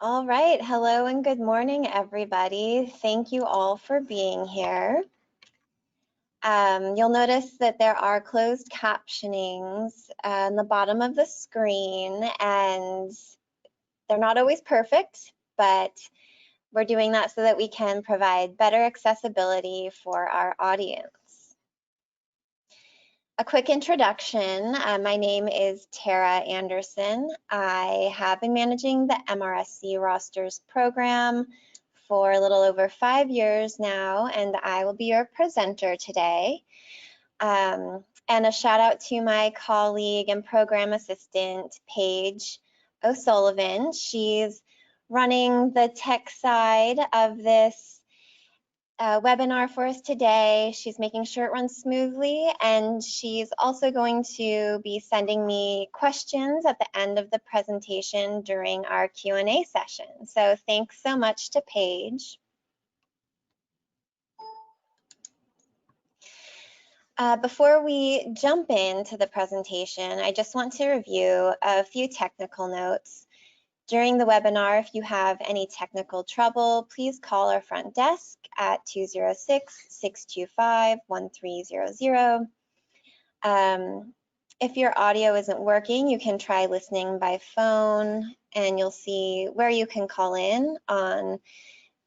All right, hello and good morning, everybody. Thank you all for being here. You'll notice that there are closed captionings on the bottom of the screen, and they're not always perfect, but we're doing that so that we can provide better accessibility for our audience. A quick introduction. My name is Tara Anderson. I have been managing the MRSC Rosters program for a little over 5 years now, and I will be your presenter today. And a shout out to my colleague and program assistant, Paige O'Sullivan. She's running the tech side of this webinar for us today. She's making sure it runs smoothly, and she's also going to be sending me questions at the end of the presentation during our Q&A session. So thanks so much to Paige. Before we jump into the presentation, I just want to review a few technical notes. During the webinar, if you have any technical trouble, please call our front desk at 206-625-1300. If your audio isn't working, you can try listening by phone, and you'll see where you can call in on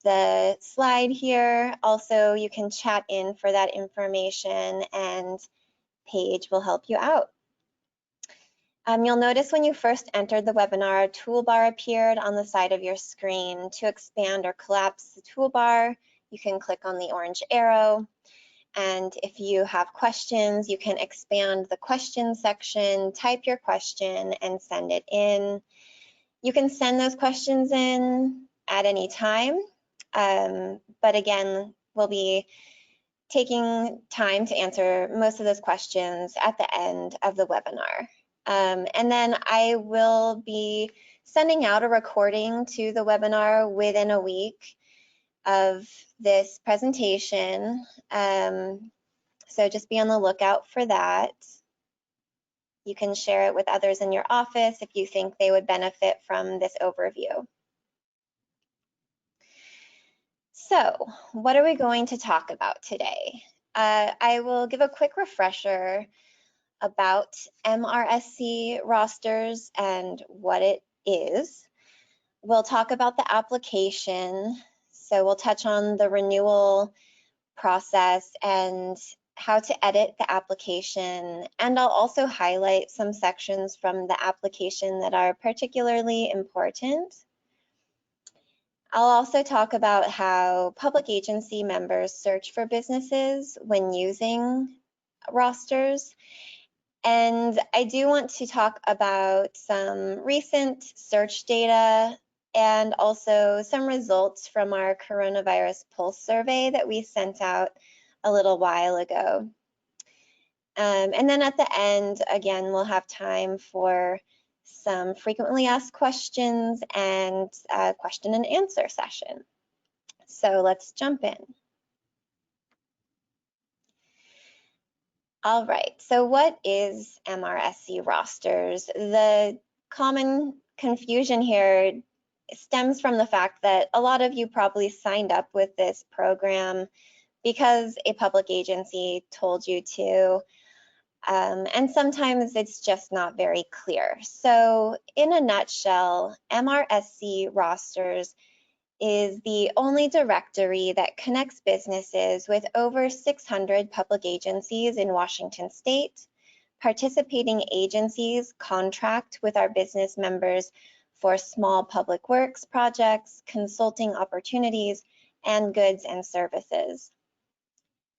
the slide here. Also, you can chat in for that information, and Paige will help you out. You'll notice when you first entered the webinar, a toolbar appeared on the side of your screen. To expand or collapse the toolbar, you can click on the orange arrow. And if you have questions, you can expand the question section, type your question, and send it in. You can send those questions in at any time, but again, we'll be taking time to answer most of those questions at the end of the webinar. And then I will be sending out a recording to the webinar within a week of this presentation. So just be on the lookout for that. You can share it with others in your office if you think they would benefit from this overview. So what are we going to talk about today? I will give a quick refresher about MRSC Rosters and what it is. We'll talk about the application. So we'll touch on the renewal process and how to edit the application. And I'll also highlight some sections from the application that are particularly important. I'll also talk about how public agency members search for businesses when using rosters. And I do want to talk about some recent search data and also some results from our coronavirus pulse survey that we sent out a little while ago. And then at the end, again, we'll have time for some frequently asked questions and a question and answer session. So let's jump in. All right, so what is MRSC Rosters? The common confusion here stems from the fact that a lot of you probably signed up with this program because a public agency told you to, and sometimes it's just not very clear. So in a nutshell, MRSC Rosters is the only directory that connects businesses with over 600 public agencies in Washington state. Participating agencies contract with our business members for small public works projects, consulting opportunities, and goods and services.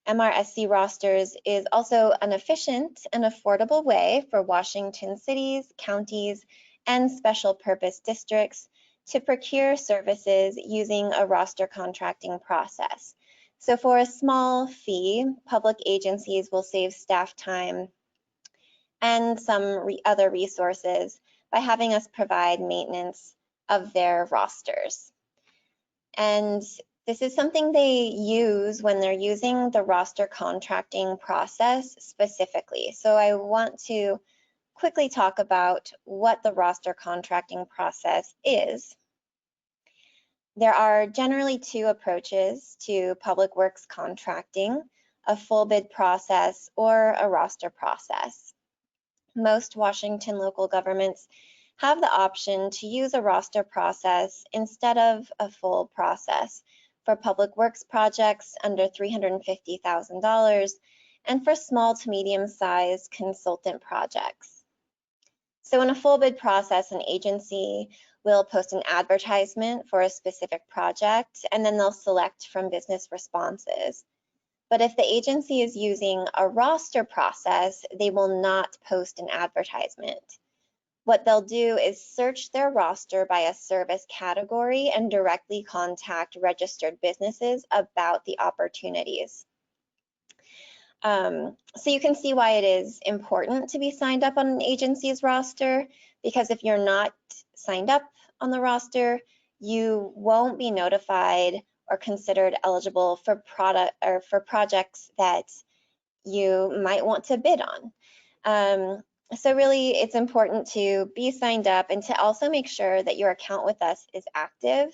MRSC Rosters is also an efficient and affordable way for Washington cities, counties, and special purpose districts to procure services using a roster contracting process. So for a small fee, public agencies will save staff time and some other resources by having us provide maintenance of their rosters. And this is something they use when they're using the roster contracting process specifically. So I want to quickly talk about what the roster contracting process is. There are generally two approaches to public works contracting: a full bid process or a roster process. Most Washington local governments have the option to use a roster process instead of a full process for public works projects under $350,000 and for small to medium-sized consultant projects. So in a full bid process, an agency will post an advertisement for a specific project, and then they'll select from business responses. But if the agency is using a roster process, they will not post an advertisement. What they'll do is search their roster by a service category and directly contact registered businesses about the opportunities. So you can see why it is important to be signed up on an agency's roster, because if you're not signed up on the roster, you won't be notified or considered eligible for projects that you might want to bid on. So really, it's important to be signed up and to also make sure that your account with us is active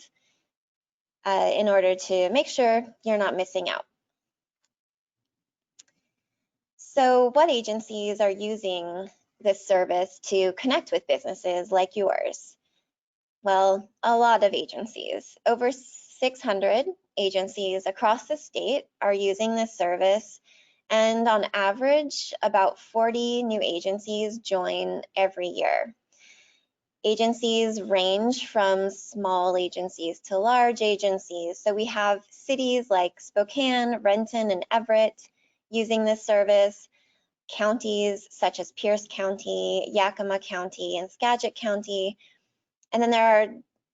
in order to make sure you're not missing out. So what agencies are using this service to connect with businesses like yours? Well, a lot of agencies. Over 600 agencies across the state are using this service, and on average, about 40 new agencies join every year. Agencies range from small agencies to large agencies. So we have cities like Spokane, Renton, and Everett using this service, counties such as Pierce County, Yakima County, and Skagit County. And then there are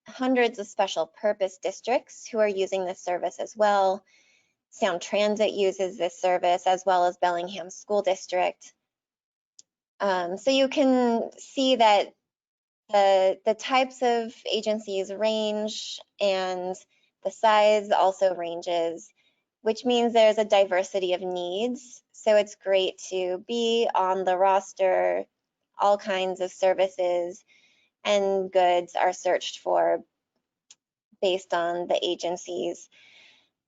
hundreds of special purpose districts who are using this service as well. Sound Transit uses this service, as well as Bellingham School District. So you can see that the types of agencies range, and the size also ranges, which means there's a diversity of needs. So it's great to be on the roster. All kinds of services and goods are searched for based on the agency's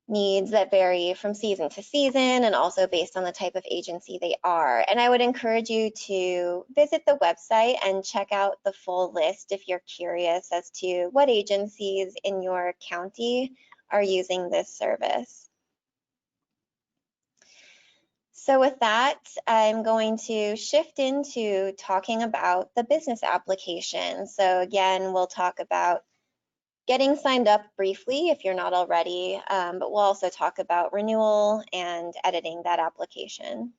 needs that vary from season to season, and also based on the type of agency they are. And I would encourage you to visit the website and check out the full list if you're curious as to what agencies in your county are using this service. So with that, I'm going to shift into talking about the business application. So again, we'll talk about getting signed up briefly if you're not already, but we'll also talk about renewal and editing that application.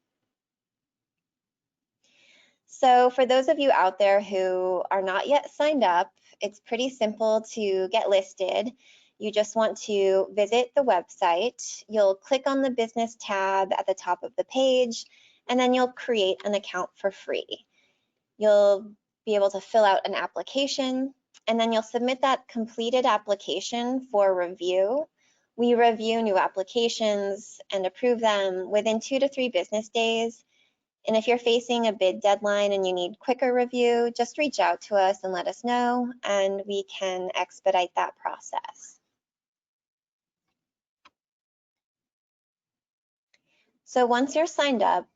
So for those of you out there who are not yet signed up, it's pretty simple to get listed. You just want to visit the website. You'll click on the business tab at the top of the page, and then you'll create an account for free. You'll be able to fill out an application, and then you'll submit that completed application for review. We review new applications and approve them within 2 to 3 business days. And if you're facing a bid deadline and you need quicker review, just reach out to us and let us know, and we can expedite that process. So once you're signed up,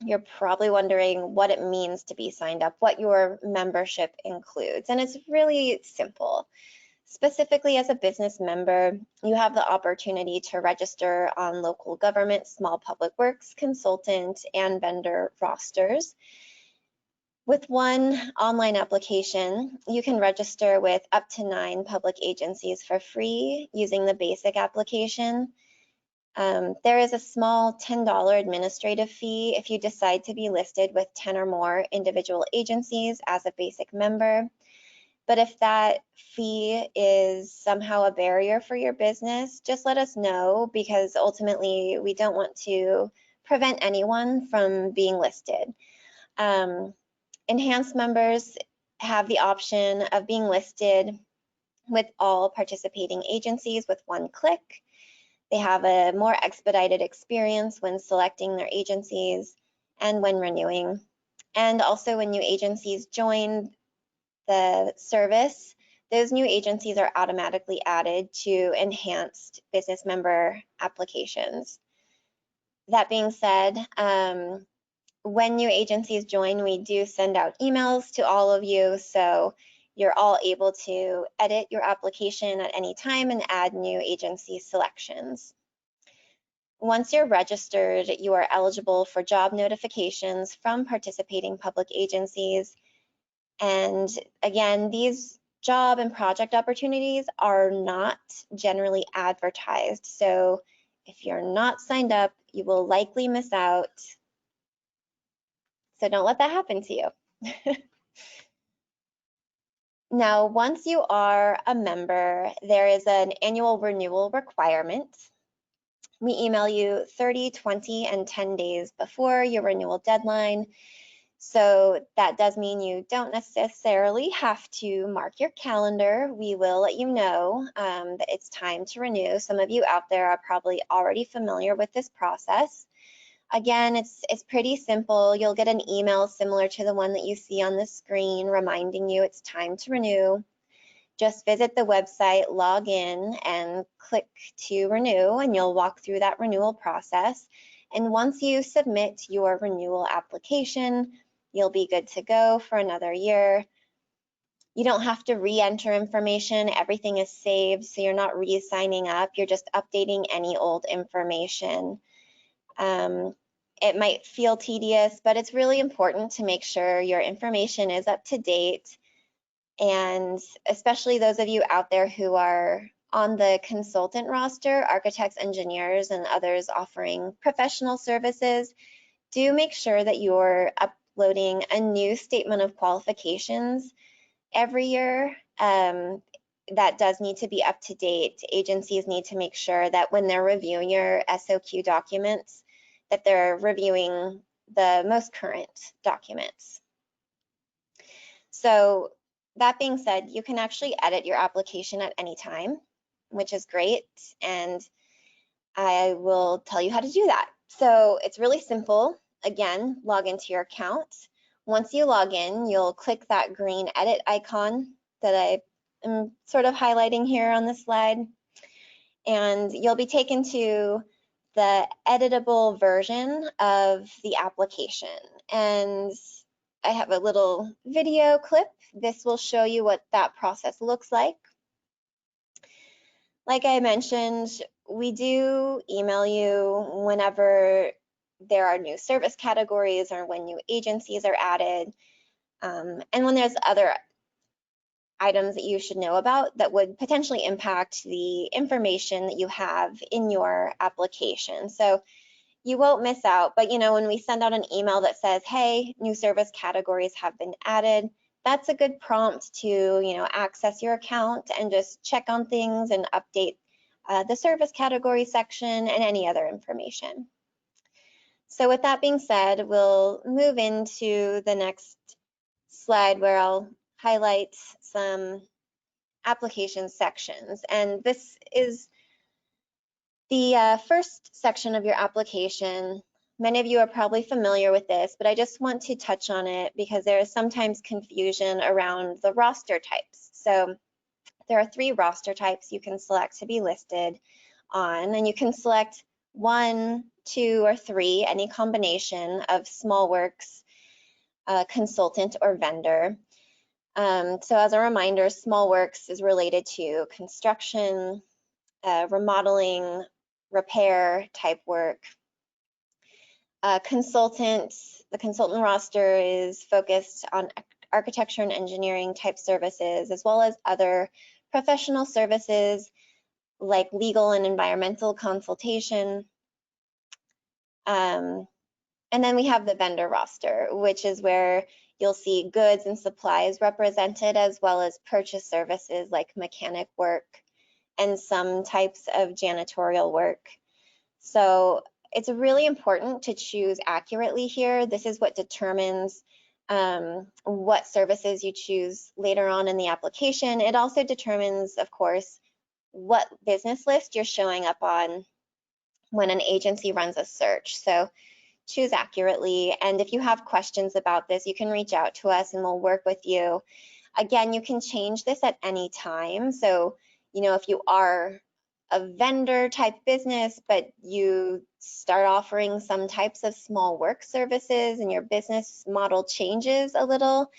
you're probably wondering what it means to be signed up, what your membership includes, and it's really simple. Specifically, as a business member, you have the opportunity to register on local government, small public works, consultant, and vendor rosters. With one online application, you can register with up to 9 public agencies for free using the basic application. There is a small $10 administrative fee if you decide to be listed with 10 or more individual agencies as a basic member. But if that fee is somehow a barrier for your business, just let us know, because ultimately we don't want to prevent anyone from being listed. Enhanced members have the option of being listed with all participating agencies with one click. They have a more expedited experience when selecting their agencies and when renewing. And also when new agencies join the service, those new agencies are automatically added to enhanced business member applications. That being said, when new agencies join, we do send out emails to all of you, so you're all able to edit your application at any time and add new agency selections. Once you're registered, you are eligible for job notifications from participating public agencies. And again, these job and project opportunities are not generally advertised. So if you're not signed up, you will likely miss out. So don't let that happen to you. Now, once you are a member, there is an annual renewal requirement. We email you 30, 20, and 10 days before your renewal deadline. So that does mean you don't necessarily have to mark your calendar. We will let you know that it's time to renew. Some of you out there are probably already familiar with this process. Again, it's pretty simple. You'll get an email similar to the one that you see on the screen reminding you it's time to renew. Just visit the website, log in, and click to renew, and you'll walk through that renewal process. And once you submit your renewal application, you'll be good to go for another year. You don't have to re-enter information. Everything is saved, so you're not re-signing up. You're just updating any old information. It might feel tedious, but it's really important to make sure your information is up to date. And especially those of you out there who are on the consultant roster, architects, engineers, and others offering professional services, do make sure that you're uploading a new statement of qualifications every year. That does need to be up to date. Agencies need to make sure that when they're reviewing your SOQ documents, that they're reviewing the most current documents. So that being said, you can actually edit your application at any time, which is great, and I will tell you how to do that. So it's really simple. Again, log into your account. Once you log in, you'll click that green edit icon that I am sort of highlighting here on the slide, and you'll be taken to the editable version of the application. And I have a little video clip. This will show you what that process looks like. Like I mentioned, we do email you whenever there are new service categories or when new agencies are added, and when there's other items that you should know about that would potentially impact the information that you have in your application. So you won't miss out, but when we send out an email that says, hey, new service categories have been added, that's a good prompt to access your account and just check on things and update the service category section and any other information. So with that being said, we'll move into the next slide where I'll highlight some application sections. And this is the first section of your application. Many of you are probably familiar with this, but I just want to touch on it because there is sometimes confusion around the roster types. So there are 3 roster types you can select to be listed on, and you can select 1, 2, or 3, any combination of small works, consultant, or vendor. So as a reminder, small works is related to construction, remodeling, repair type work. The consultant roster is focused on architecture and engineering type services, as well as other professional services like legal and environmental consultation. And then we have the vendor roster, which is where you'll see goods and supplies represented, as well as purchase services like mechanic work and some types of janitorial work. So it's really important to choose accurately here. This is what determines what services you choose later on in the application. It also determines, of course, what business list you're showing up on when an agency runs a search. So choose accurately. And if you have questions about this, you can reach out to us and we'll work with you. Again, you can change this at any time. So, if you are a vendor type business, but you start offering some types of small work services and your business model changes a little,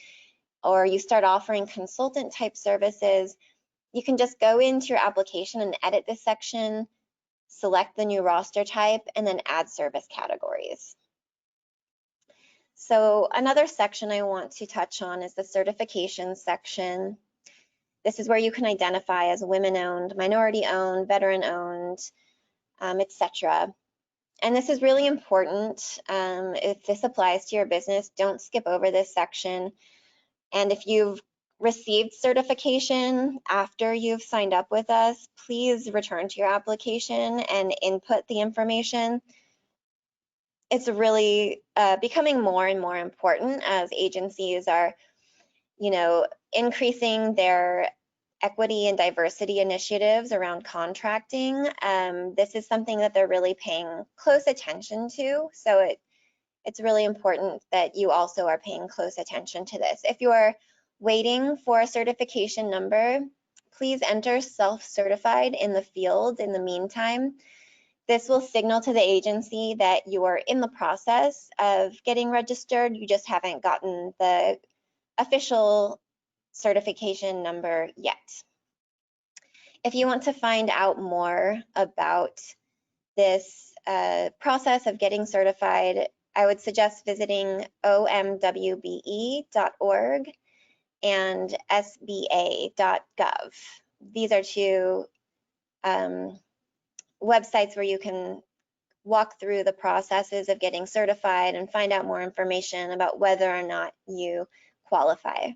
or you start offering consultant type services, you can just go into your application and edit this section, select the new roster type, and then add service categories. So another section I want to touch on is the certification section. This is where you can identify as women-owned, minority-owned, veteran-owned, etc. And this is really important. If this applies to your business, don't skip over this section. And if you've received certification after you've signed up with us, please return to your application and input the information. It's really becoming more and more important as agencies are, increasing their equity and diversity initiatives around contracting. This is something that they're really paying close attention to. So it's really important that you also are paying close attention to this. If you're waiting for a certification number, please enter self-certified in the field in the meantime. This will signal to the agency that you are in the process of getting registered. You just haven't gotten the official certification number yet. If you want to find out more about this process of getting certified, I would suggest visiting omwbe.org and sba.gov. These are two websites where you can walk through the processes of getting certified and find out more information about whether or not you qualify.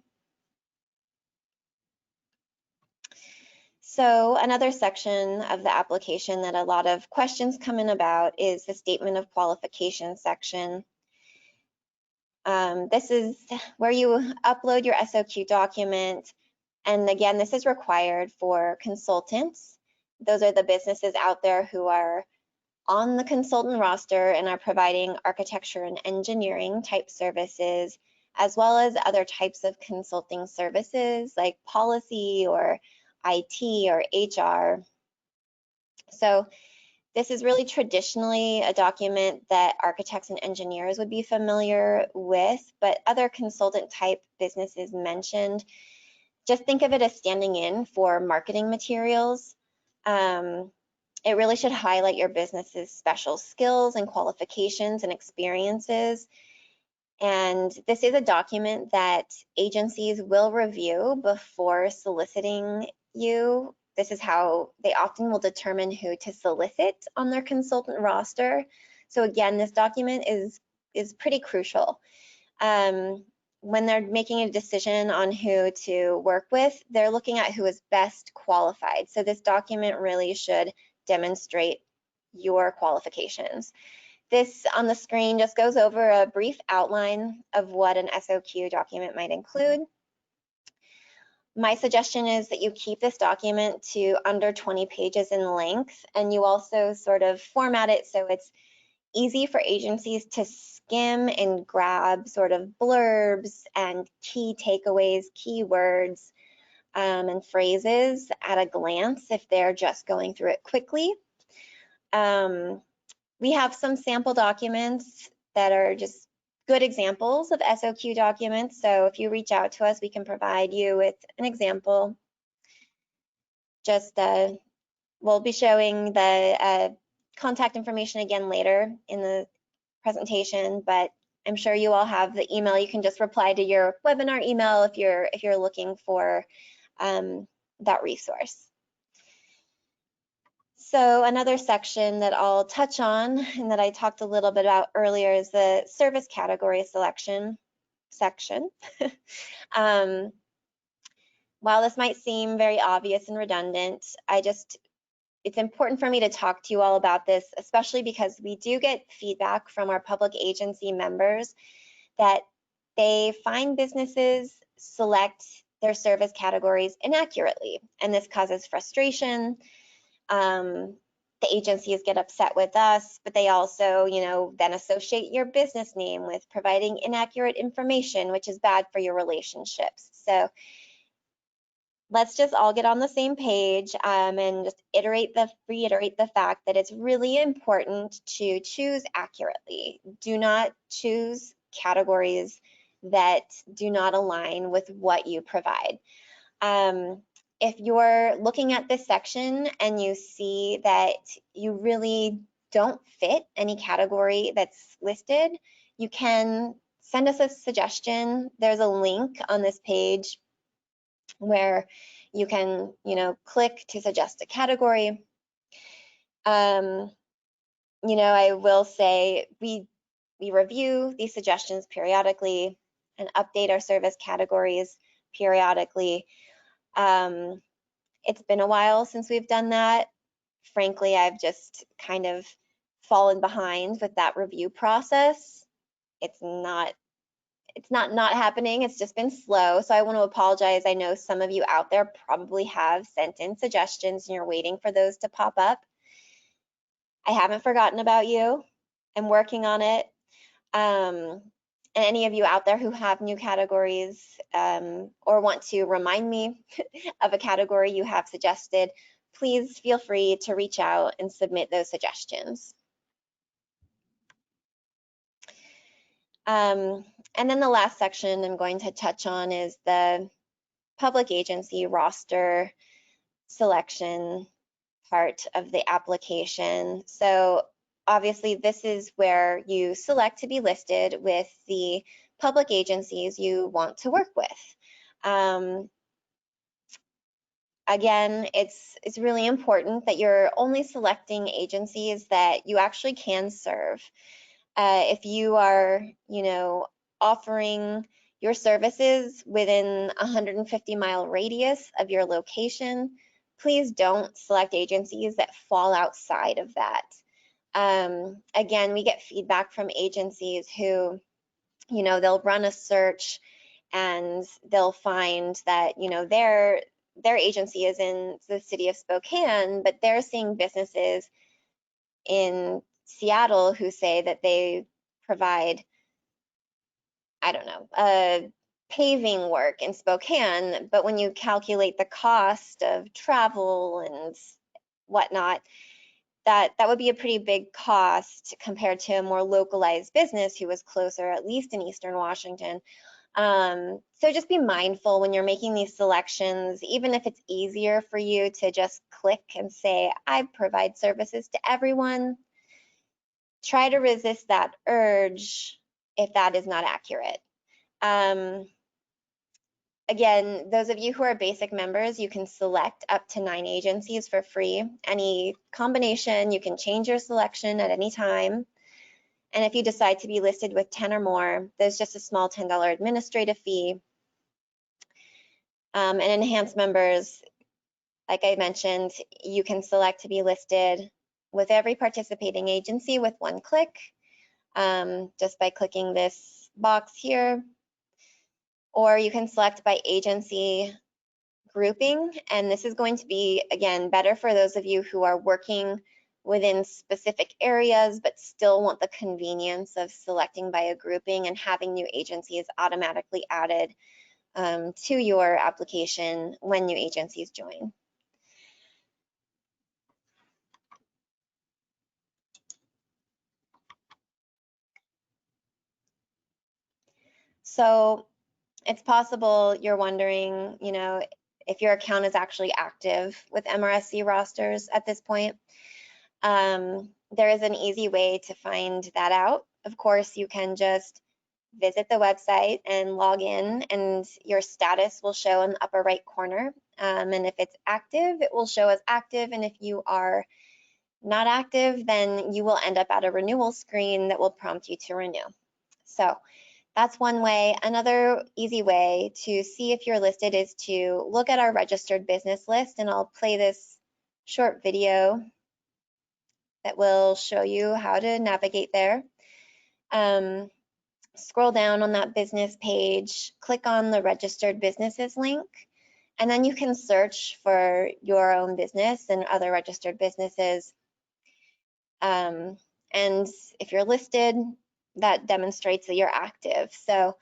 So another section of the application that a lot of questions come in about is the statement of qualification section. This is where you upload your SOQ document. And again, this is required for consultants. Those are the businesses out there who are on the consultant roster and are providing architecture and engineering type services, as well as other types of consulting services like policy or IT or HR. So this is really traditionally a document that architects and engineers would be familiar with, but other consultant type businesses mentioned, just think of it as standing in for marketing materials. It really should highlight your business's special skills and qualifications and experiences. And this is a document that agencies will review before soliciting you. This is how they often will determine who to solicit on their consultant roster. So again, this document is pretty crucial. When they're making a decision on who to work with, they're looking at who is best qualified. So this document really should demonstrate your qualifications. This on the screen just goes over a brief outline of what an SOQ document might include. My suggestion is that you keep this document to under 20 pages in length, and you also sort of format it so it's easy for agencies to skim and grab sort of blurbs and key takeaways, keywords, and phrases at a glance if they're just going through it quickly. We have some sample documents that are just good examples of SOQ documents. So if you reach out to us, we can provide you with an example. Just we'll be showing the contact information again later in the presentation, but I'm sure you all have the email. You can just reply to your webinar email if you're looking for that resource. So another section that I'll touch on and that I talked a little bit about earlier is the service category selection section. While this might seem very obvious and redundant, it's important for me to talk to you all about this, especially because we do get feedback from our public agency members that they find businesses select their service categories inaccurately, and this causes frustration. The agencies get upset with us, but they also, then associate your business name with providing inaccurate information, which is bad for your relationships. So let's just all get on the same page and just reiterate the fact that it's really important to choose accurately. Do not choose categories that do not align with what you provide. If you're looking at this section and you see that you really don't fit any category that's listed, you can send us a suggestion. There's a link on this page where you can, click to suggest a category. I will say we review these suggestions periodically and update our service categories periodically. It's been a while since we've done that. Frankly, I've just kind of fallen behind with that review process. It's not happening. It's just been slow. So I want to apologize. I know some of you out there probably have sent in suggestions and you're waiting for those to pop up. I haven't forgotten about you. I'm working on it. And any of you out there who have new categories or want to remind me of a category you have suggested, please feel free to reach out and submit those suggestions. And then the last section I'm going to touch on is the public agency roster selection part of the application. So obviously this is where you select to be listed with the public agencies you want to work with. Again, it's really important that you're only selecting agencies that you actually can serve. If you are, offering your services within a 150-mile radius of your location, please don't select agencies that fall outside of that. Again, we get feedback from agencies who, they'll run a search and they'll find that, their agency is in the city of Spokane, but they're seeing businesses in Seattle who say that they provide, paving work in Spokane, but when you calculate the cost of travel and whatnot, that would be a pretty big cost compared to a more localized business who was closer, at least in Eastern Washington. So just be mindful when you're making these selections, even if it's easier for you to just click and say, I provide services to everyone. Try to resist that urge if that is not accurate. Again, those of you who are basic members, you can select up to 9 agencies for free. Any combination, you can change your selection at any time. And if you decide to be listed with 10 or more, there's just a small $10 administrative fee. And enhanced members, like I mentioned, you can select to be listed with every participating agency with one click, just by clicking this box here. Or you can select by agency grouping, and this is going to be, again, better for those of you who are working within specific areas but still want the convenience of selecting by a grouping and having new agencies automatically added to your application when new agencies join. So it's possible you're wondering, if your account is actually active with MRSC Rosters at this point. There is an easy way to find that out. Of course, you can just visit the website and log in, and your status will show in the upper right corner. And if it's active, it will show as active. And if you are not active, then you will end up at a renewal screen that will prompt you to renew. So that's one way. Another easy way to see if you're listed is to look at our registered business list, and I'll play this short video that will show you how to navigate there. Scroll down on that business page, click on the registered businesses link, and then you can search for your own business and other registered businesses. And if you're listed, that demonstrates that you're active. So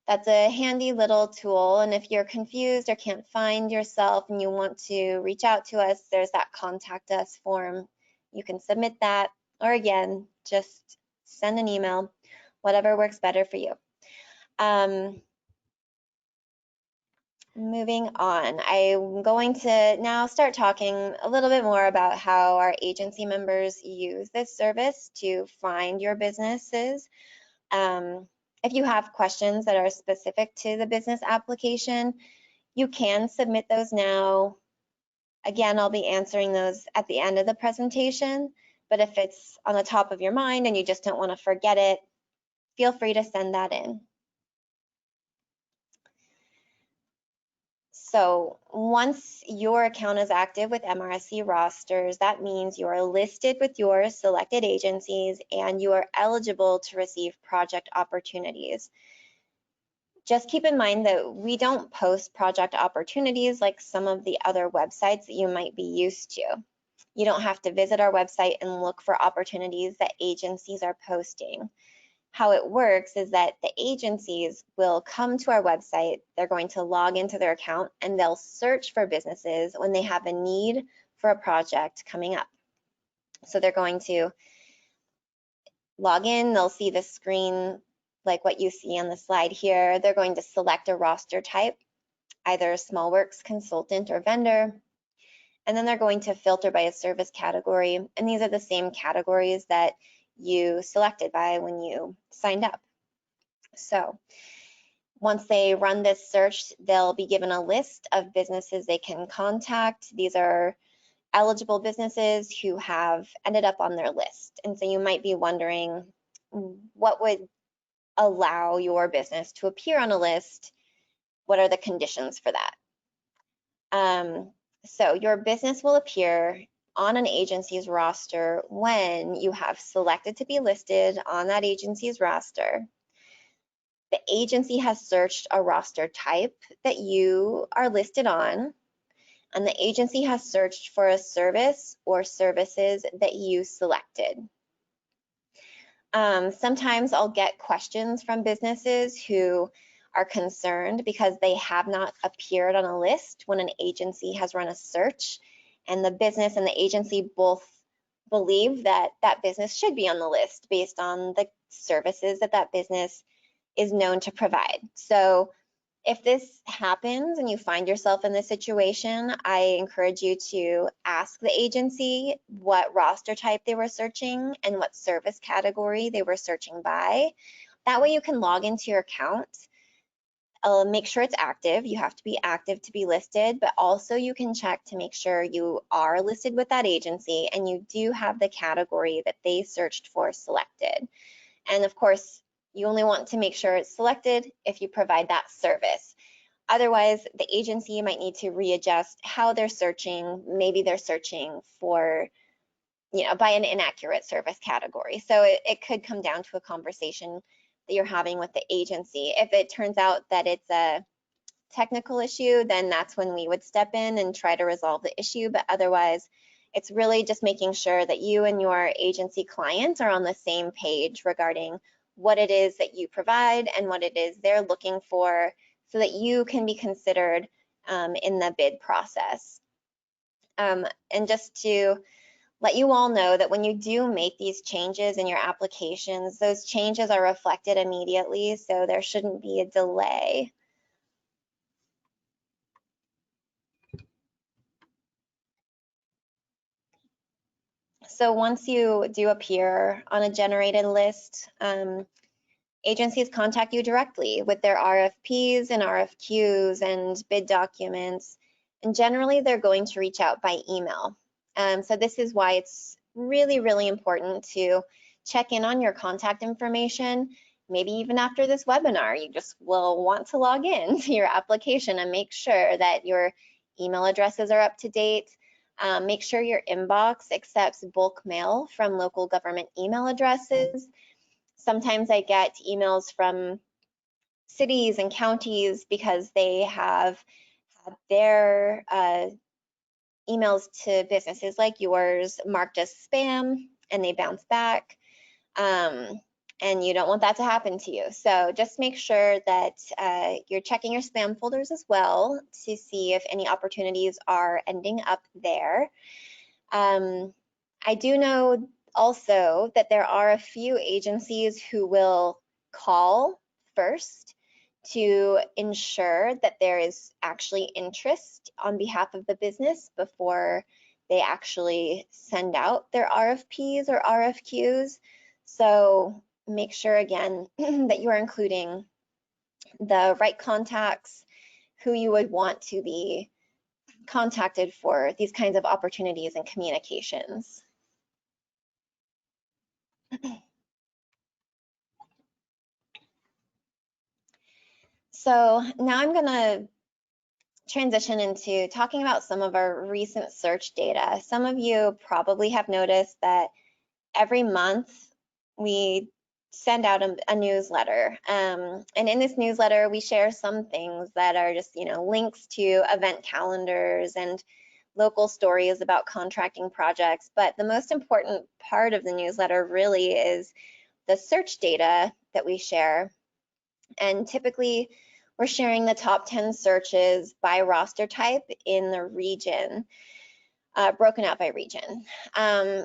That's a handy little tool, and if you're confused or can't find yourself and you want to reach out to us, there's that contact us form. You can submit that, or again, just send an email, whatever works better for you. Moving on, I'm going to now start talking a little bit more about how our agency members use this service to find your businesses. If you have questions that are specific to the business application, you can submit those now. Again, I'll be answering those at the end of the presentation, but if it's on the top of your mind and you just don't want to forget it, feel free to send that in. So once your account is active with MRSC Rosters, that means you are listed with your selected agencies and you are eligible to receive project opportunities. Just keep in mind that we don't post project opportunities like some of the other websites that you might be used to. You don't have to visit our website and look for opportunities that agencies are posting. How it works is that the agencies will come to our website, they're going to log into their account, and they'll search for businesses when they have a need for a project coming up. So they're going to log in, they'll see the screen like what you see on the slide here. They're going to select a roster type, either small works, consultant, or vendor. And then they're going to filter by a service category. And these are the same categories that you selected by when you signed up. So once they run this search, they'll be given a list of businesses they can contact. These are eligible businesses who have ended up on their list. And so you might be wondering, what would allow your business to appear on a list? What are the conditions for that? So your business will appear on an agency's roster when you have selected to be listed on that agency's roster. The agency has searched a roster type that you are listed on, and the agency has searched for a service or services that you selected. Sometimes I'll get questions from businesses who are concerned because they have not appeared on a list when an agency has run a search, and the business and the agency both believe that that business should be on the list based on the services that that business is known to provide. So if this happens and you find yourself in this situation, I encourage you to ask the agency what roster type they were searching and what service category they were searching by. That way you can log into your account, make sure it's active. You have to be active to be listed, but also you can check to make sure you are listed with that agency and you do have the category that they searched for selected. And of course, you only want to make sure it's selected if you provide that service. Otherwise, the agency might need to readjust how they're searching. Maybe they're searching for, by an inaccurate service category. So it could come down to a conversation that you're having with the agency. If it turns out that it's a technical issue, then that's when we would step in and try to resolve the issue. But otherwise, it's really just making sure that you and your agency clients are on the same page regarding what it is that you provide and what it is they're looking for so that you can be considered in the bid process. And just to let you all know that when you do make these changes in your applications, those changes are reflected immediately, so there shouldn't be a delay. So once you do appear on a generated list, agencies contact you directly with their RFPs and RFQs and bid documents, and generally they're going to reach out by email. So this is why it's really, really important to check in on your contact information. Maybe even after this webinar, you just will want to log in to your application and make sure that your email addresses are up to date. Make sure your inbox accepts bulk mail from local government email addresses. Sometimes I get emails from cities and counties because they have had their emails to businesses like yours marked as spam and they bounce back. and you don't want that to happen to you. So just make sure that you're checking your spam folders as well to see if any opportunities are ending up there. I do know also that there are a few agencies who will call first to ensure that there is actually interest on behalf of the business before they actually send out their RFPs or RFQs. So make sure again that you are including the right contacts, who you would want to be contacted for these kinds of opportunities and communications. So now I'm going to transition into talking about some of our recent search data. Some of you probably have noticed that every month we send out a newsletter. And in this newsletter, we share some things that are just, links to event calendars and local stories about contracting projects. But the most important part of the newsletter really is the search data that we share. And typically, we're sharing the top 10 searches by roster type in the region, broken out by region.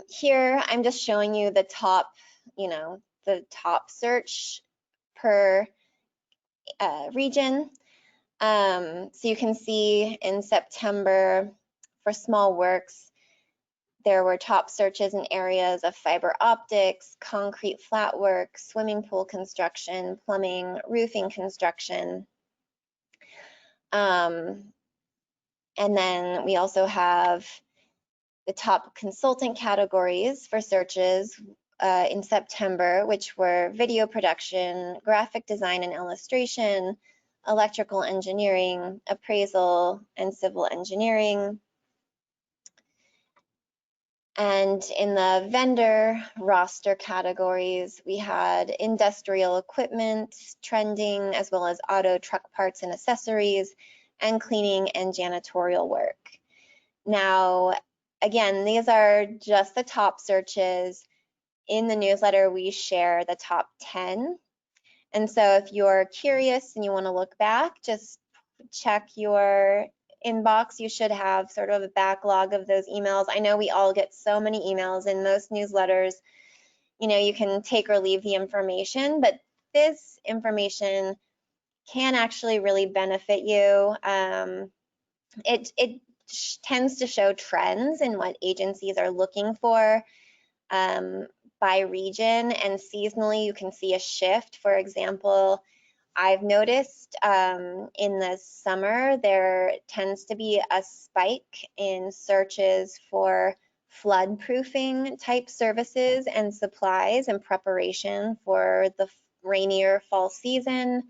Here, I'm just showing you the top, the top search per region. So you can see in September for small works, there were top searches in areas of fiber optics, concrete flat work, swimming pool construction, plumbing, roofing construction. And then we also have the top consultant categories for searches in September, which were video production, graphic design and illustration, electrical engineering, appraisal, and civil engineering. And in the vendor roster categories, we had industrial equipment trending, as well as auto, truck parts and accessories, and cleaning and janitorial work. Now, again, these are just the top searches. In the newsletter, we share the top 10. And so if you're curious and you want to look back, just check your inbox. You should have sort of a backlog of those emails. I know we all get so many emails in most newsletters. You can take or leave the information, but this information can actually really benefit you. It tends to show trends in what agencies are looking for by region, and seasonally you can see a shift. For example, I've noticed in the summer there tends to be a spike in searches for flood proofing type services and supplies in preparation for the rainier fall season.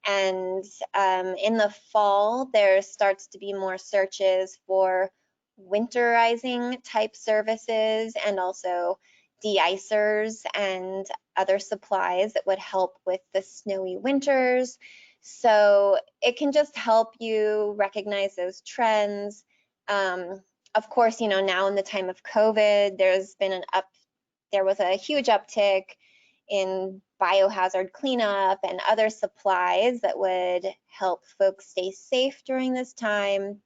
And in the fall, there starts to be more searches for winterizing type services and also de-icers and other supplies that would help with the snowy winters. So it can just help you recognize those trends. Of course, now in the time of COVID, there was a huge uptick in biohazard cleanup and other supplies that would help folks stay safe during this time.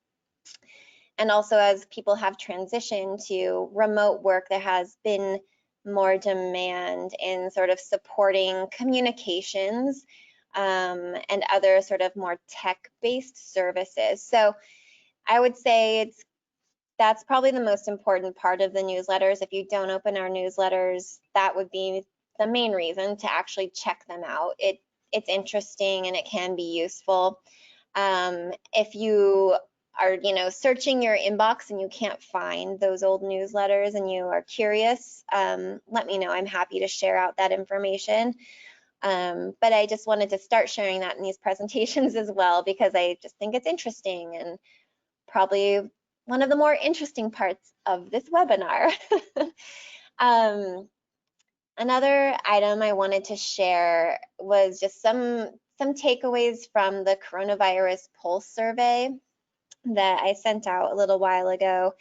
And also, as people have transitioned to remote work, there has been more demand in sort of supporting communications and other sort of more tech-based services. So I would say that's probably the most important part of the newsletters. If you don't open our newsletters, that would be the main reason to actually check them out. It's interesting and it can be useful. If you are, searching your inbox and you can't find those old newsletters and you are curious, let me know. I'm happy to share out that information. But I just wanted to start sharing that in these presentations as well, because I just think it's interesting and probably one of the more interesting parts of this webinar. Another item I wanted to share was just some takeaways from the coronavirus pulse survey that I sent out a little while ago.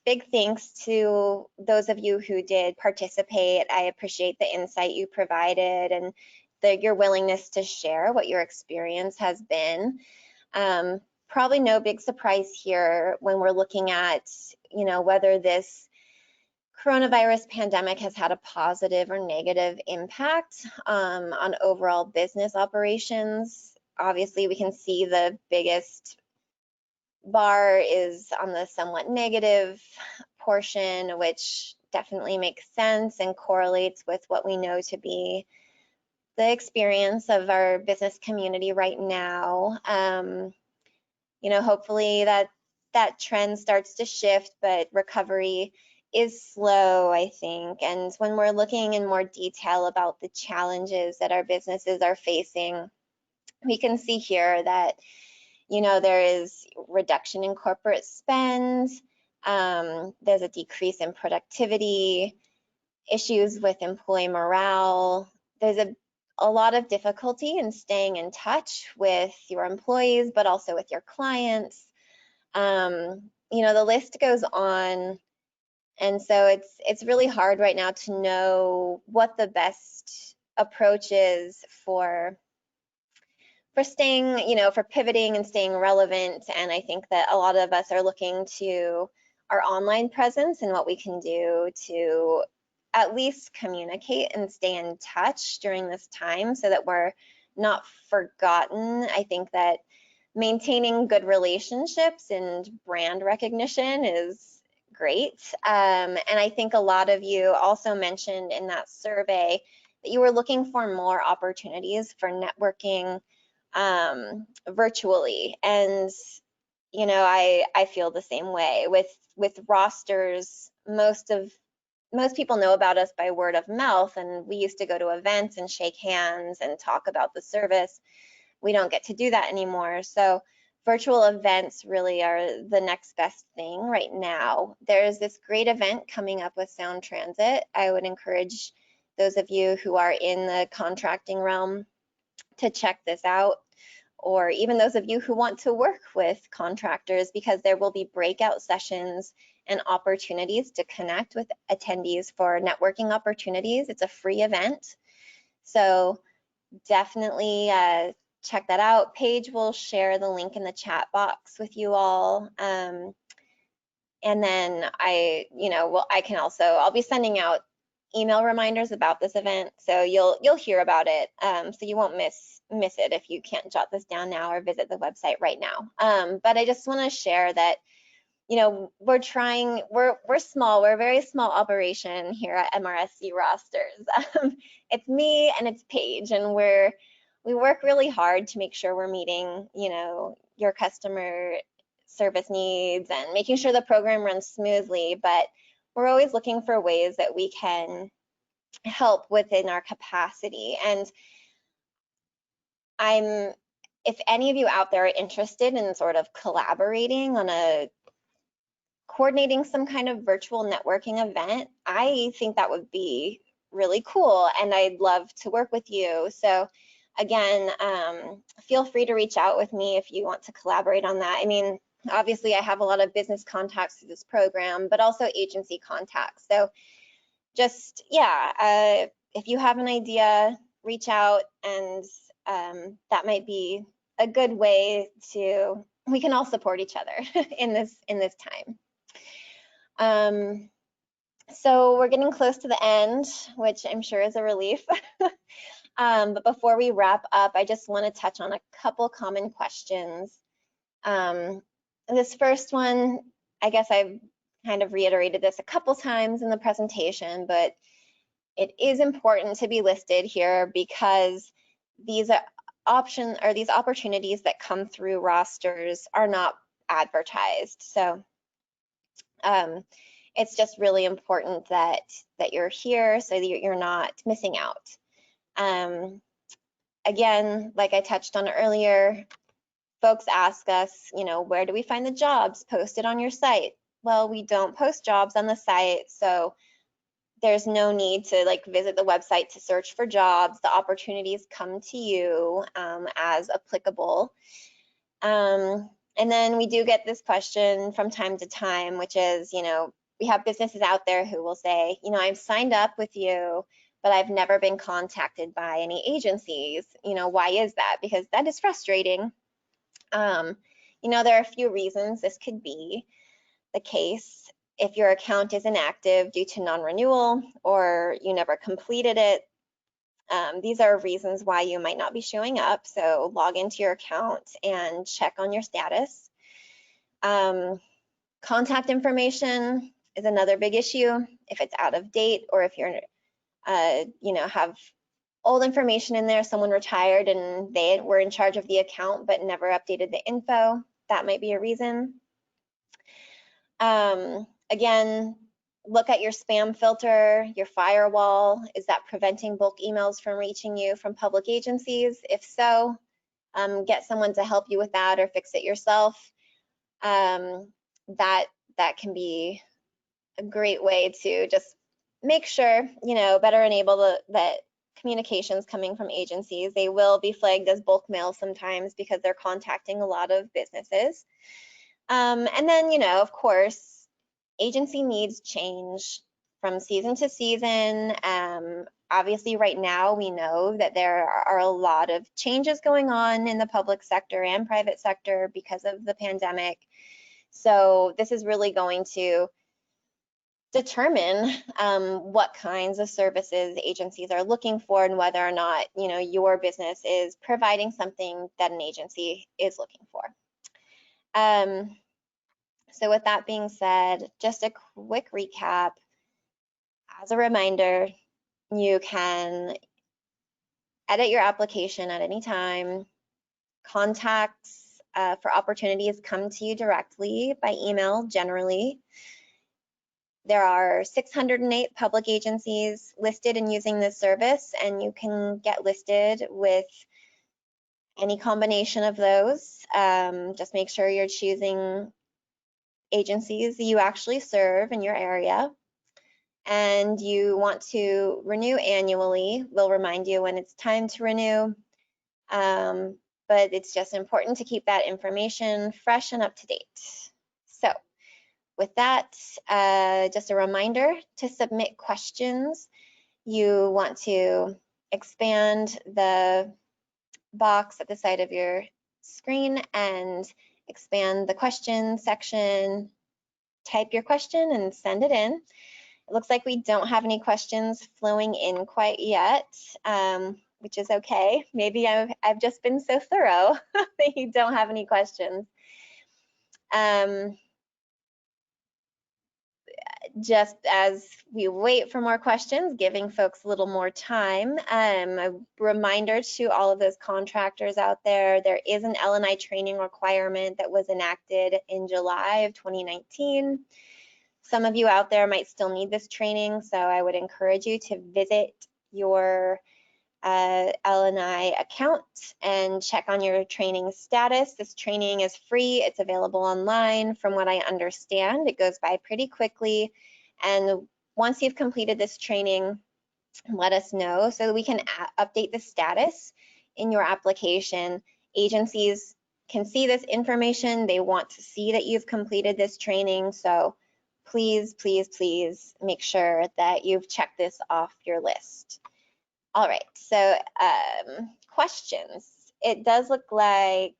big thanks to those of you who did participate. I appreciate the insight you provided and your willingness to share what your experience has been. Probably no big surprise here when we're looking at, whether this coronavirus pandemic has had a positive or negative impact on overall business operations. Obviously, we can see the biggest bar is on the somewhat negative portion, which definitely makes sense and correlates with what we know to be the experience of our business community right now. Hopefully that trend starts to shift, but recovery is slow, I think. And when we're looking in more detail about the challenges that our businesses are facing, we can see here that, there is reduction in corporate spend, there's a decrease in productivity, issues with employee morale, there's a lot of difficulty in staying in touch with your employees, but also with your clients. The list goes on. And so it's really hard right now to know what the best approach is for staying, for pivoting and staying relevant. And I think that a lot of us are looking to our online presence and what we can do to at least communicate and stay in touch during this time so that we're not forgotten. I think that maintaining good relationships and brand recognition is great. And I think a lot of you also mentioned in that survey that you were looking for more opportunities for networking virtually. And, I feel the same way with Rosters. Most people know about us by word of mouth, and we used to go to events and shake hands and talk about the service. We don't get to do that anymore. So virtual events really are the next best thing right now. There's this great event coming up with Sound Transit. I would encourage those of you who are in the contracting realm to check this out, or even those of you who want to work with contractors, because there will be breakout sessions and opportunities to connect with attendees for networking opportunities. It's a free event. So definitely check that out. Paige will share the link in the chat box with you all. And then I'll be sending out email reminders about this event, so you'll hear about it, so you won't miss it if you can't jot this down now or visit the website right now. But I just want to share that, we're small, we're a very small operation here at MRSC Rosters. It's me and it's Paige, and we work really hard to make sure we're meeting, your customer service needs and making sure the program runs smoothly, but we're always looking for ways that we can help within our capacity. And if any of you out there are interested in sort of collaborating on coordinating some kind of virtual networking event, I think that would be really cool, and I'd love to work with you. So again, feel free to reach out with me if you want to collaborate on that. I mean, obviously I have a lot of business contacts through this program, but also agency contacts. So just, if you have an idea, reach out, and that might be a good way we can all support each other in this time. So we're getting close to the end, which I'm sure is a relief. But before we wrap up, I just want to touch on a couple common questions. This first one, I guess I've kind of reiterated this a couple times in the presentation, but it is important to be listed here because these opportunities that come through Rosters are not advertised. So it's just really important that you're here so that you're not missing out. Again, like I touched on earlier, folks ask us, where do we find the jobs posted on your site? Well, we don't post jobs on the site, so there's no need to visit the website to search for jobs. The opportunities come to you as applicable. And then we do get this question from time to time, which is, we have businesses out there who will say, you know, I've signed up with you, but I've never been contacted by any agencies. You know, why is that? Because that is frustrating. You know, there are a few reasons this could be the case. If your account is inactive due to non-renewal or you never completed it, these are reasons why you might not be showing up. So log into your account and check on your status. Contact information is another big issue. If it's out of date or if you're, you know, have old information in there, someone retired and they were in charge of the account but never updated the info, that might be a reason. Again, look at your spam filter, your firewall. Is that preventing bulk emails from reaching you from public agencies? If so, get someone to help you with that or fix it yourself. That can be a great way to just make sure, you know, better enable that communications coming from agencies. They will be flagged as bulk mail sometimes because they're contacting a lot of businesses. And then, you know, of course, agency needs change from season to season. Obviously, right now, we know that there are a lot of changes going on in the public sector and private sector because of the pandemic. So this is really going to determine what kinds of services agencies are looking for and whether or not, you know, your business is providing something that an agency is looking for. So with that being said, just a quick recap. As a reminder, you can edit your application at any time. Contacts for opportunities come to you directly by email generally. There are 608 public agencies listed and using this service, and you can get listed with any combination of those. Just make sure you're choosing agencies you actually serve in your area, and you want to renew annually. We'll remind you when it's time to renew, but it's just important to keep that information fresh and up to date. So with that, just a reminder to submit questions. You want to expand the box at the side of your screen and expand the question section, type your question and send it in. It looks like we don't have any questions flowing in quite yet, which is okay. Maybe I've just been so thorough that you don't have any questions. Just as we wait for more questions, giving folks a little more time, a reminder to all of those contractors out there, there is an L&I training requirement that was enacted in July of 2019. Some of you out there might still need this training, so I would encourage you to visit your L&I account and check on your training status. This training is free. It's available online. From what I understand, it goes by pretty quickly. And once you've completed this training, let us know so that we can update the status in your application. Agencies can see this information. They want to see that you've completed this training. So please, please, please make sure that you've checked this off your list. All right, so questions. It does look like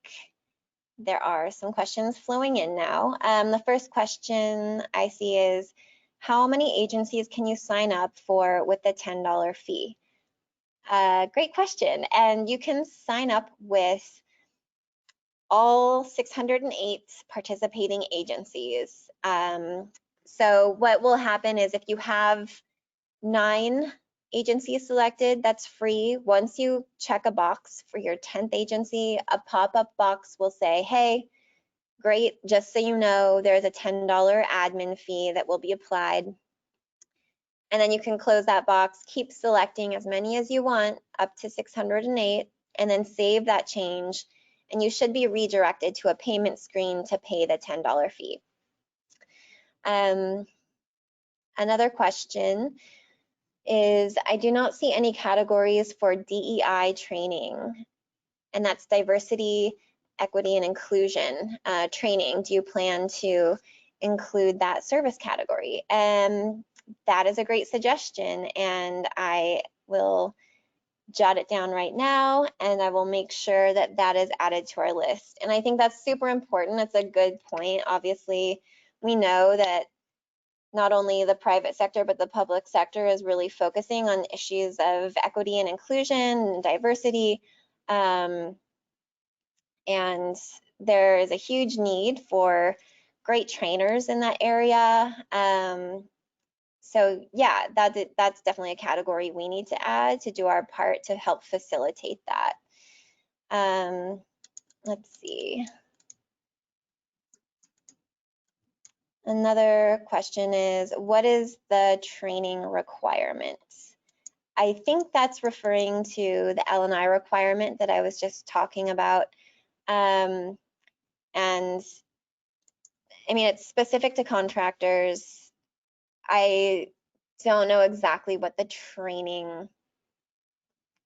there are some questions flowing in now. The first question I see is, how many agencies can you sign up for with the $10 fee? Great question, and you can sign up with all 608 participating agencies. So what will happen is if you have 9 agencies selected, that's free. Once you check a box for your 10th agency, a pop-up box will say, hey, great, just so you know, there's a $10 admin fee that will be applied. And then you can close that box, keep selecting as many as you want, up to 608, and then save that change. And you should be redirected to a payment screen to pay the $10 fee. Another question is, I do not see any categories for DEI training, and that's diversity, equity, and inclusion training. Do you plan to include that service category? And that is a great suggestion, and I will jot it down right now, and I will make sure that that is added to our list. And I think that's super important. It's a good point. Obviously, we know that not only the private sector, but the public sector is really focusing on issues of equity and inclusion and diversity. And there is a huge need for great trainers in that area. So yeah, that's definitely a category we need to add to do our part to help facilitate that. Let's see. Another question is, what is the training requirement? I think that's referring to the L&I requirement that I was just talking about. And I mean, it's specific to contractors. I don't know exactly what the training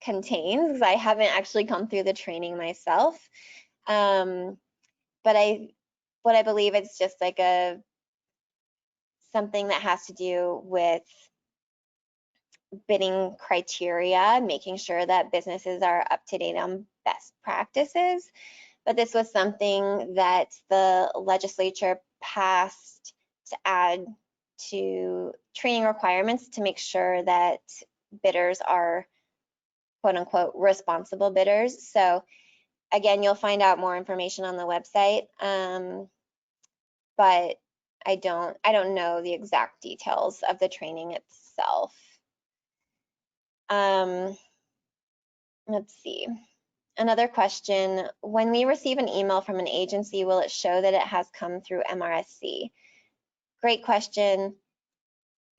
contains because I haven't actually gone through the training myself. But what I believe it's just like something that has to do with bidding criteria, making sure that businesses are up to date on best practices. But this was something that the legislature passed to add to training requirements to make sure that bidders are quote unquote responsible bidders. So again, you'll find out more information on the website, but I don't know the exact details of the training itself. Let's see. Another question, when we receive an email from an agency, will it show that it has come through MRSC? Great question.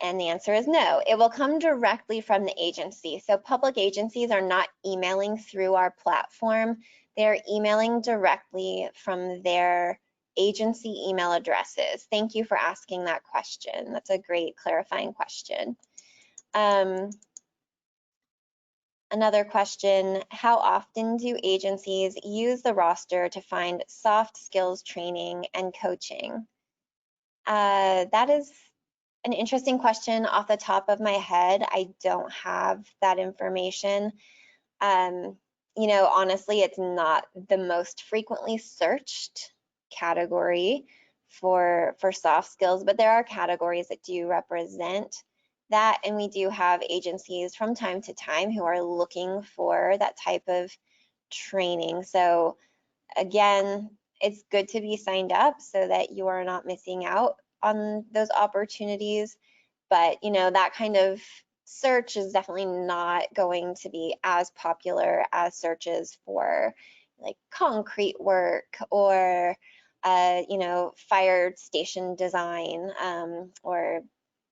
And the answer is no. It will come directly from the agency. So public agencies are not emailing through our platform. They're emailing directly from their agency email addresses. Thank you for asking that question. That's a great clarifying question. Another question, how often do agencies use the roster to find soft skills training and coaching? That is an interesting question. Off the top of my head, I don't have that information. You know, honestly, it's not the most frequently searched category for soft skills, but there are categories that do represent that, and we do have agencies from time to time who are looking for that type of training. So again, it's good to be signed up so that you are not missing out on those opportunities. But you know, that kind of search is definitely not going to be as popular as searches for like concrete work or you know, fire station design or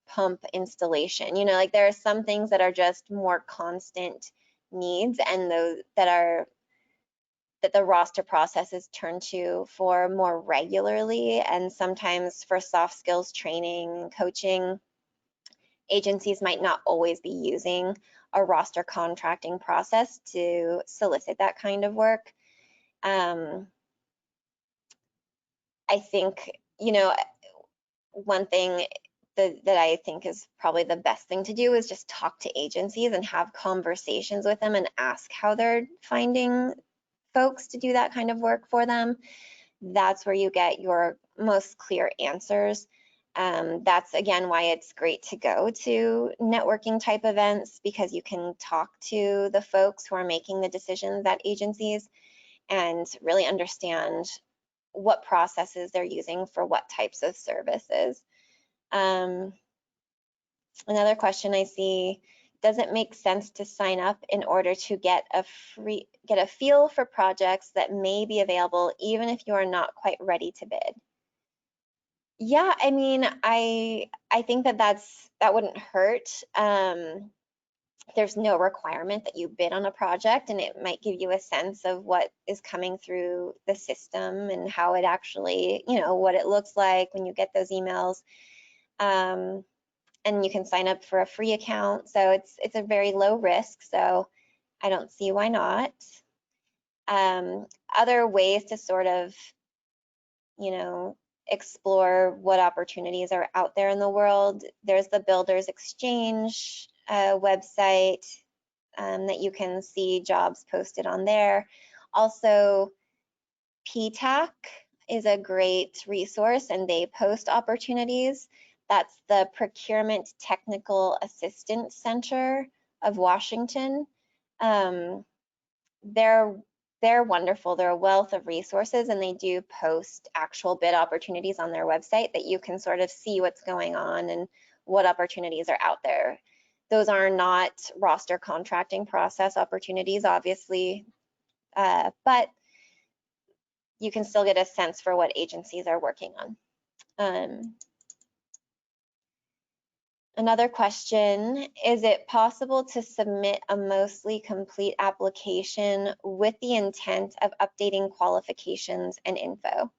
pump installation. You know, like there are some things that are just more constant needs, and those that the roster process is turned to for more regularly. And sometimes for soft skills training, coaching, agencies might not always be using a roster contracting process to solicit that kind of work. I think, you know, one thing that I think is probably the best thing to do is just talk to agencies and have conversations with them and ask how they're finding folks to do that kind of work for them. That's where you get your most clear answers. That's again why it's great to go to networking type events, because you can talk to the folks who are making the decisions at agencies and really understand what processes they're using for what types of services. Another question I see, does it make sense to sign up in order to get a feel for projects that may be available even if you are not quite ready to bid? Yeah, I mean, I think that wouldn't hurt. There's no requirement that you bid on a project, and it might give you a sense of what is coming through the system and how it actually, you know, what it looks like when you get those emails. And you can sign up for a free account. So it's a very low risk. So I don't see why not. Other ways to sort of, you know, explore what opportunities are out there in the world. There's the Builders Exchange website that you can see jobs posted on there. Also, PTAC is a great resource, and they post opportunities. That's the Procurement Technical Assistance Center of Washington. They're wonderful. They're a wealth of resources, and they do post actual bid opportunities on their website that you can sort of see what's going on and what opportunities are out there. Those are not roster contracting process opportunities, obviously, but you can still get a sense for what agencies are working on. Another question, is it possible to submit a mostly complete application with the intent of updating qualifications and info?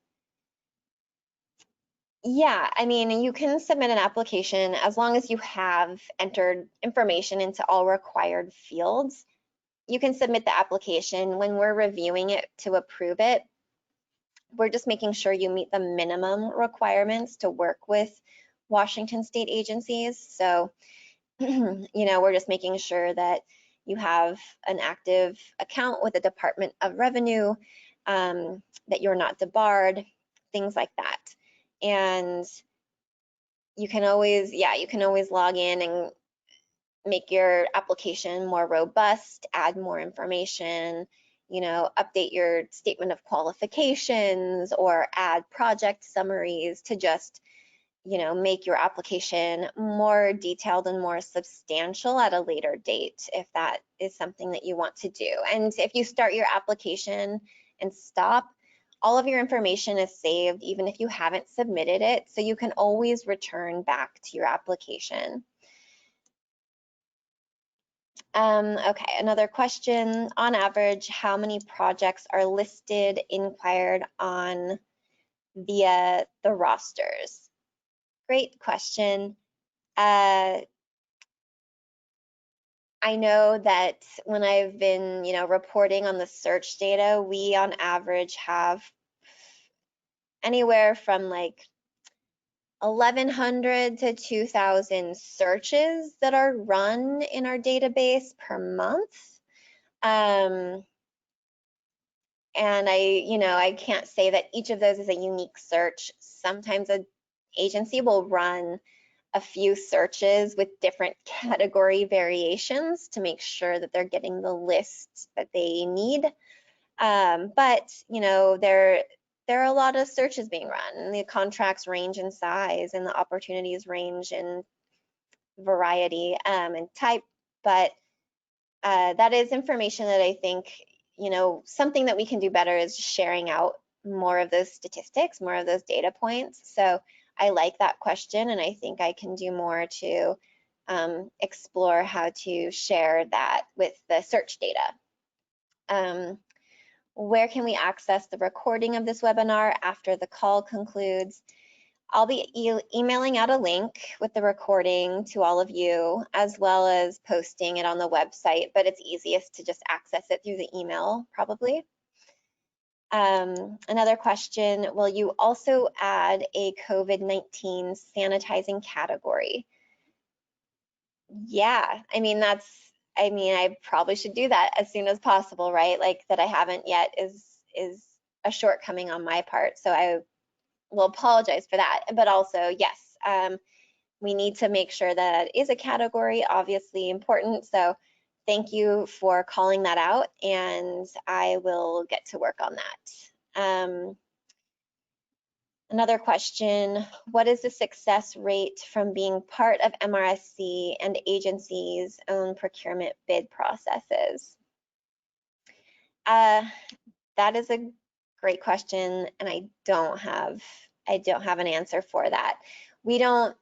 Yeah, I mean, you can submit an application as long as you have entered information into all required fields. You can submit the application. When we're reviewing it to approve it, we're just making sure you meet the minimum requirements to work with Washington state agencies. So, we're just making sure that you have an active account with the Department of Revenue, that you're not debarred, things like that. And you can always log in and make your application more robust, add more information, update your statement of qualifications or add project summaries to just, make your application more detailed and more substantial at a later date, if that is something that you want to do. And if you start your application and stop, all of your information is saved, even if you haven't submitted it, so you can always return back to your application. Okay, another question. On average, how many projects are listed, inquired on via the rosters? Great question. I know that when I've been, reporting on the search data, we on average have anywhere from like 1,100 to 2,000 searches that are run in our database per month. And I can't say that each of those is a unique search. Sometimes an agency will run a few searches with different category variations to make sure that they're getting the list that they need. But there are a lot of searches being run, and the contracts range in size and the opportunities range in variety and type. But that is information that I think, something that we can do better is sharing out more of those statistics, more of those data points. So I like that question, and I think I can do more to explore how to share that with the search data. Where can we access the recording of this webinar after the call concludes? I'll be emailing out a link with the recording to all of you, as well as posting it on the website, but it's easiest to just access it through the email, probably. Another question, will you also add a COVID-19 sanitizing category? Yeah, I probably should do that as soon as possible, right? Like, that I haven't yet is a shortcoming on my part. So I will apologize for that. But also, yes, we need to make sure that it is a category, obviously important. So thank you for calling that out, and I will get to work on that. Another question, what is the success rate from being part of MRSC and agencies' own procurement bid processes? That is a great question, and I don't have an answer for that. We don't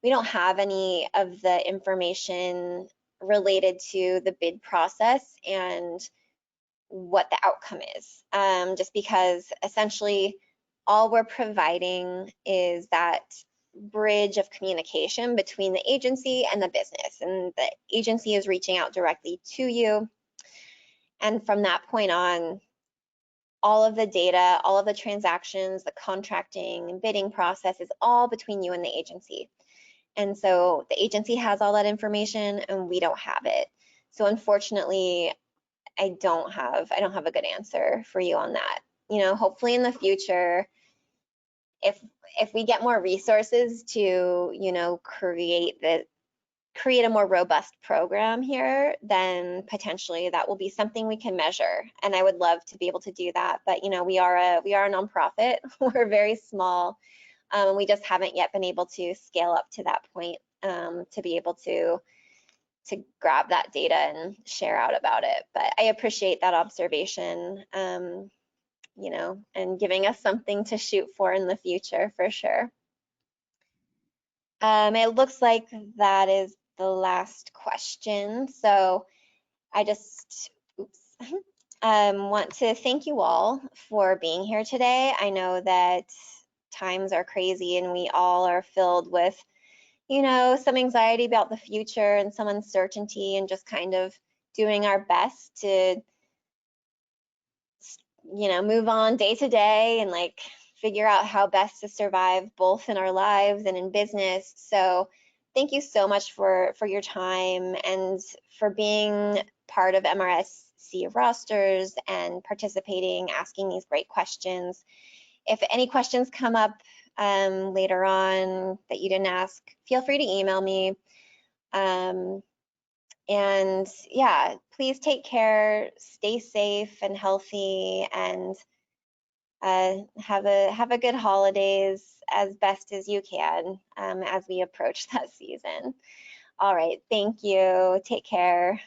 have any of the information related to the bid process and what the outcome is, just because essentially all we're providing is that bridge of communication between the agency and the business, and the agency is reaching out directly to you. And from that point on, all of the data, all of the transactions, the contracting and bidding process is all between you and the agency. And so the agency has all that information and we don't have it. So unfortunately, I don't have a good answer for you on that. You know, hopefully in the future, if we get more resources to, you know, create a more robust program here, then potentially that will be something we can measure. And I would love to be able to do that. But, you know, we are a nonprofit. We're very small. We just haven't yet been able to scale up to that point to be able to grab that data and share out about it. But I appreciate that observation, you know, and giving us something to shoot for in the future for sure. It looks like that is the last question. So I just, want to thank you all for being here today. I know that times are crazy and we all are filled with, you know, some anxiety about the future and some uncertainty and just kind of doing our best to, you know, move on day to day and like figure out how best to survive both in our lives and in business. So thank you so much for your time and for being part of MRSC Rosters and participating, asking these great questions. If any questions come up later on that you didn't ask, feel free to email me. And yeah, please take care, stay safe and healthy, and have a good holidays as best as you can as we approach that season. All right, thank you. Take care.